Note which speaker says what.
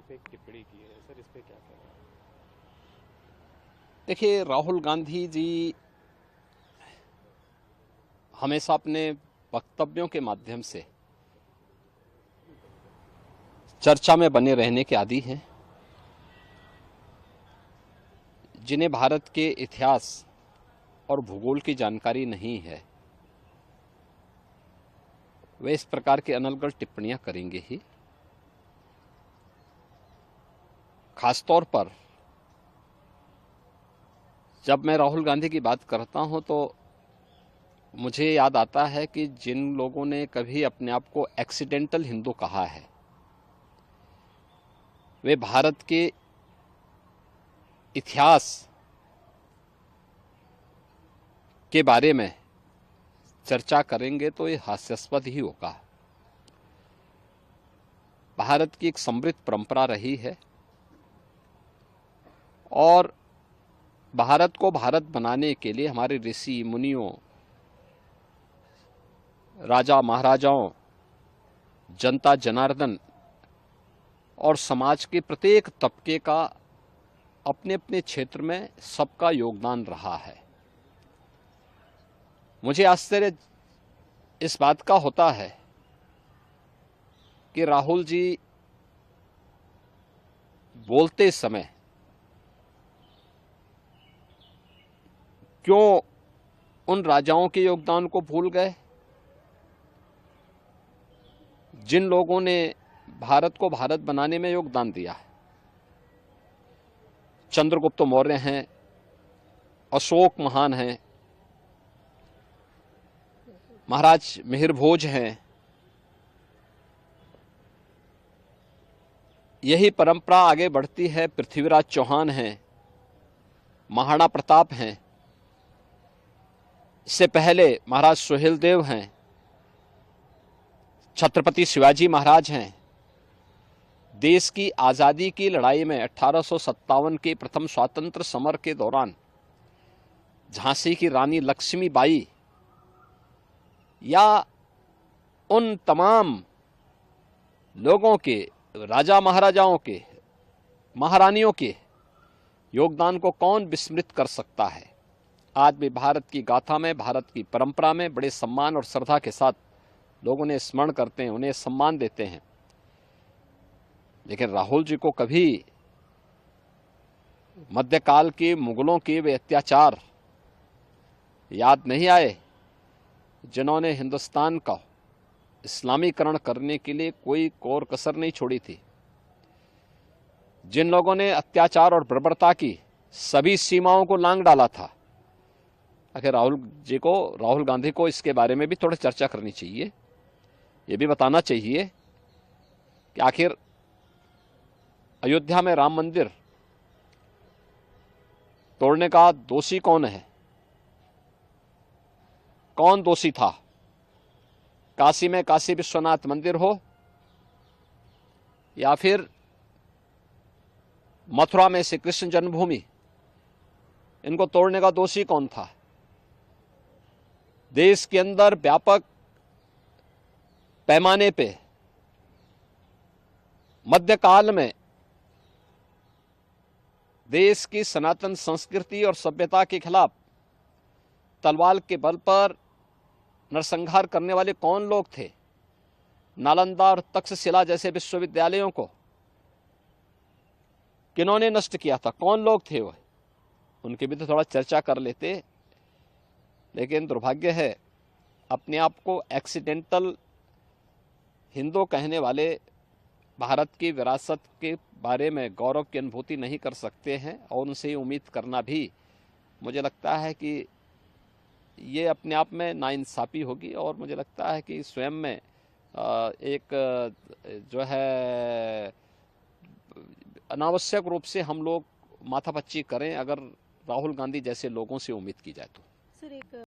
Speaker 1: खिलाफ एक टिप्पणी की है सर, इस पे क्या कह रहे हैं?
Speaker 2: देखिए, राहुल गांधी जी हमेशा अपने वक्तव्यों के माध्यम से चर्चा में बने रहने के आदी हैं। जिन्हें भारत के इतिहास और भूगोल की जानकारी नहीं है, वे इस प्रकार की अनर्गल टिप्पणियां करेंगे ही। खासतौर पर जब मैं राहुल गांधी की बात करता हूं तो मुझे याद आता है कि जिन लोगों ने कभी अपने आप को एक्सीडेंटल हिंदू कहा है, वे भारत के इतिहास के बारे में चर्चा करेंगे तो ये हास्यास्पद ही होगा। भारत की एक समृद्ध परंपरा रही है और भारत को भारत बनाने के लिए हमारे ऋषि मुनियों, राजा महाराजाओं, जनता जनार्दन और समाज के प्रत्येक तबके का अपने अपने क्षेत्र में सबका योगदान रहा है। मुझे आश्चर्य इस बात का होता है कि राहुल जी बोलते समय क्यों उन राजाओं के योगदान को भूल गए जिन लोगों ने भारत को भारत बनाने में योगदान दिया है। चंद्रगुप्त मौर्य हैं, अशोक महान हैं, महाराज मिहिर भोज हैं। यही परंपरा आगे बढ़ती है। पृथ्वीराज चौहान हैं, महाराणा प्रताप हैं, इससे पहले महाराज सुहेलदेव हैं, छत्रपति शिवाजी महाराज हैं। देश की आज़ादी की लड़ाई में 1857 के प्रथम स्वातंत्र समर के दौरान झांसी की रानी लक्ष्मीबाई या उन तमाम लोगों के, राजा महाराजाओं के, महारानियों के योगदान को कौन विस्मृत कर सकता है। आज भी भारत की गाथा में, भारत की परंपरा में बड़े सम्मान और श्रद्धा के साथ लोग उन्हें स्मरण करते हैं, उन्हें सम्मान देते हैं। लेकिन राहुल जी को कभी मध्यकाल के मुगलों के वे अत्याचार याद नहीं आए जिन्होंने हिंदुस्तान का इस्लामीकरण करने के लिए कोई कोर कसर नहीं छोड़ी थी। जिन लोगों ने अत्याचार और बर्बरता की सभी सीमाओं को लांघ डाला था। आखिर राहुल गांधी को इसके बारे में भी थोड़ी चर्चा करनी चाहिए। ये भी बताना चाहिए कि आखिर अयोध्या में राम मंदिर तोड़ने का दोषी कौन है, कौन दोषी था। काशी में काशी विश्वनाथ मंदिर हो या फिर मथुरा में श्री कृष्ण जन्मभूमि, इनको तोड़ने का दोषी कौन था। देश के अंदर व्यापक पैमाने पे मध्यकाल में देश की सनातन संस्कृति और सभ्यता के खिलाफ तलवार के बल पर नरसंहार करने वाले कौन लोग थे। नालंदा और तक्षशिला जैसे विश्वविद्यालयों को किन्होंने नष्ट किया था, कौन लोग थे वह, उनकी भी तो थोड़ा चर्चा कर लेते। लेकिन दुर्भाग्य है, अपने आप को एक्सीडेंटल हिंदू कहने वाले भारत की विरासत के बारे में गौरव की अनुभूति नहीं कर सकते हैं और उनसे उम्मीद करना भी मुझे लगता है कि ये अपने आप में नाइंसाफ़ी होगी। और मुझे लगता है कि स्वयं में एक जो है अनावश्यक रूप से हम लोग माथापच्ची करें अगर राहुल गांधी जैसे लोगों से उम्मीद की जाए तो।
Speaker 3: सर, एक